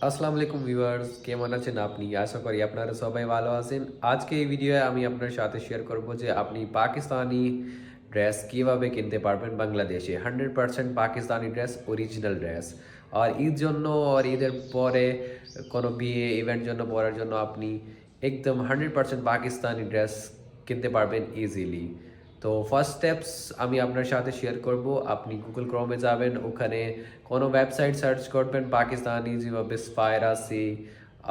আসসালামু আলাইকুম ভিউয়ার্স, কেমন আছেন আপনি? আশা করি আপনারা সবাই ভালো আছেন। আজকে এই ভিডিওয়ে আমি আপনার সাথে শেয়ার করব যে আপনি পাকিস্তানি ড্রেস কিভাবে কিনতে পারবেন বাংলাদেশে। 100% পাকিস্তানি ড্রেস, অরিজিনাল ড্রেস। আর ঈদ জন্য আর ঈদের পরে কোনো বিয়ে ইভেন্ট জন্য পরার জন্য আপনি একদম 100% পাকিস্তানি ড্রেস কিনতে পারবেন ইজিলি। তো ফার্স্ট স্টেপস আমি আপনার সাথে শেয়ার করব। আপনি গুগল ক্রোমে যাবেন, ওখানে কোনো ওয়েবসাইট সার্চ করবেন পাকিস্তানি, যেভাবে স্পায়ার আছে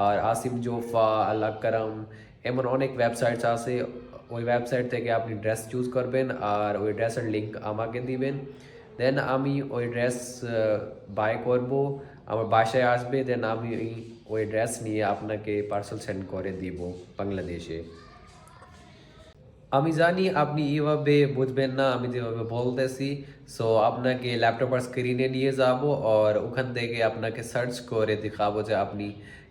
আর আসিম জোফা, আল্লাহ কারাম, এমন অনেক ওয়েবসাইটস আছে। ওই ওয়েবসাইট থেকে আপনি ড্রেস চুজ করবেন আর ওই ড্রেসের লিঙ্ক আমাকে দিবেন। দেন আমি ওই ড্রেস বাই করব, আমার বাসায় আসবে, দেন আমি ওই ড্রেস নিয়ে আপনাকে পার্সেল সেন্ড করে দিব বাংলাদেশে। আমি জানি আপনি এভাবে বুঝবেন না আমি যেভাবে বলতেছি। সো আপনাকে ল্যাপটপের স্ক্রিনে নিয়ে যাব আর ওখান থেকে আপনাকে সার্চ করে দেখাবো যে আপনি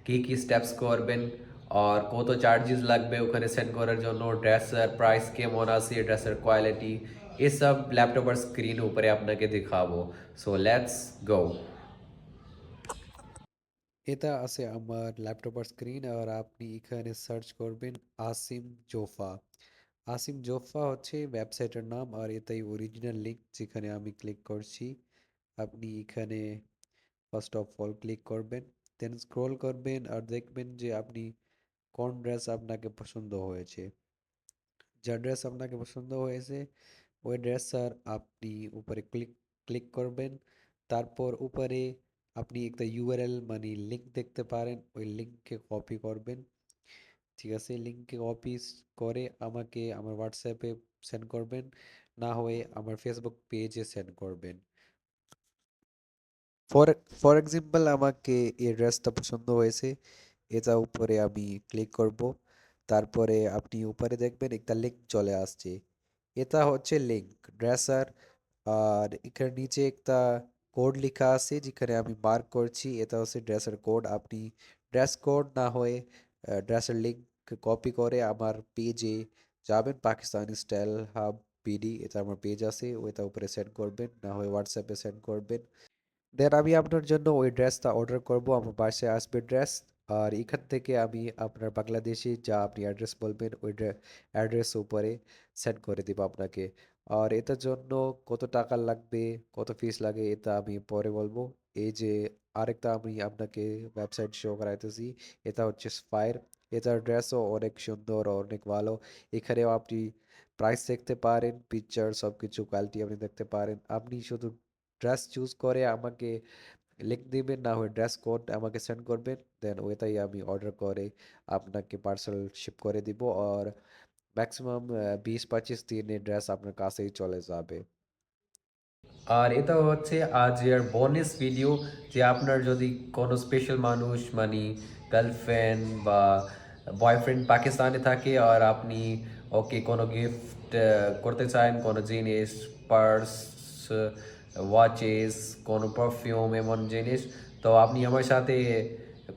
কী কী স্টেপস করবেন আর কত চার্জেস লাগবে ওখানে সেন্ড করার জন্য, ড্রেসের প্রাইস কেমন আছে, ড্রেসের কোয়ালিটি, এসব ল্যাপটপের স্ক্রিন উপরে আপনাকে দেখাবো। So let's go. এটা আছে আমার ল্যাপটপের স্ক্রিন আর আপনি এখানে সার্চ করবেন আসিম জোফা। আসিম জোফা হচ্ছে ওয়েবসাইটের নাম আর এটাই অরিজিনাল লিঙ্ক যেখানে আমি ক্লিক করছি। আপনি এখানে ফার্স্ট অফ অল ক্লিক করবেন, দেন স্ক্রল করবেন আর দেখবেন যে আপনি কোন ড্রেস আপনাকে পছন্দ হয়েছে। যা ড্রেস আপনাকে পছন্দ হয়েছে ওই ড্রেস আর আপনি উপরে ক্লিক ক্লিক করবেন। তারপর উপরে আপনি একটা ইউআরএল মানে লিংক দেখতে পারেন, ওই লিঙ্ককে কপি করবেন। ঠিক আছে, লিঙ্ককে কপি করে আমাকে আমার হোয়াটসঅ্যাপে সেন্ড করবেন, না হয়ে আমার ফেসবুক পেজে সেন্ড করবেন। ফর ফর এক্সাম্পল আমাকে এই ড্রেসটা পছন্দ হয়েছে, এটা উপরে আমি ক্লিক করব। তারপরে আপনি উপরে দেখবেন একটা লিঙ্ক চলে আসছে, এটা হচ্ছে লিঙ্ক ড্রেসার। আর এখানে নিচে একটা কোড লেখা আছে যেখানে আমি মার্ক করছি, এটা হচ্ছে ড্রেসের কোড। আপনি ড্রেস কোড না হয়ে ড্রেসের লিঙ্ক কপি করে আমার পেজে যাবেন, পাকিস্তানি স্টাইল হাব পিডি, এটা আমার পেজ আছে, ওইটা উপরে সেন্ড করবেন, না হয় হোয়াটসঅ্যাপে সেন্ড করবেন। দেন আমি আপনার জন্য ওই ড্রেসটা অর্ডার করব, আমার বাসায় আসবে ড্রেস। আর এখান থেকে আমি আপনার বাংলাদেশে যা আপনি অ্যাড্রেস বলবেন ওই অ্যাড্রেস উপরে সেন্ড করে দিব আপনাকে। আর এটার জন্য কত টাকা লাগবে, কত ফিস লাগে এটা আমি পরে বলবো। এই যে আরেকটা আমি আপনাকে ওয়েবসাইট শো করাইতেছি, এটা হচ্ছে স্পায়ার। এটার ড্রেসও অনেক সুন্দর ও অনেক ভালো। এখানেও আপনি প্রাইস দেখতে পারেন, পিকচার সব কিছু কোয়ালিটি আপনি দেখতে পারেন। আপনি শুধু ড্রেস চুজ করে আমাকে লিঙ্ক দিবেন, না হয় ড্রেস কোড আমাকে সেন্ড করবেন, দেন ওইটাই আমি অর্ডার করে আপনাকে পার্সেল শিপ করে দিব। আর ম্যাক্সিমাম 20-25 দিনে ড্রেস আপনার কাছেই চলে যাবে। আর এটা হচ্ছে আজকের বোনাস ভিডিও, যে আপনার যদি কোনো স্পেশাল মানুষ মানে গার্লফ্রেন্ড বা বয়ফ্রেন্ড পাকিস্তানে থাকে আর আপনি ওকে কোনো গিফট করতে চান, কোনো জিনিস, পার্স, ওয়াচেস, কোনো পারফিউম, এমন জিনিস, তো আপনি আমার সাথে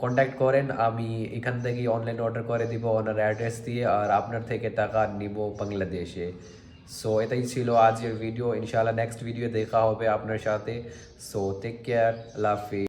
কন্ট্যাক্ট করেন। আমি এখান থেকে অনলাইন অর্ডার করে দিব ওনার অ্যাড্রেস দিয়ে আর আপনার থেকে টাকা নিব বাংলাদেশে। সো এটাই ছিল আজকের ভিডিও। ইনশাআল্লাহ নেক্সট ভিডিও দেখা হবে আপনার সাথে। সো টেক কেয়ার, আল্লাহ হাফিজ।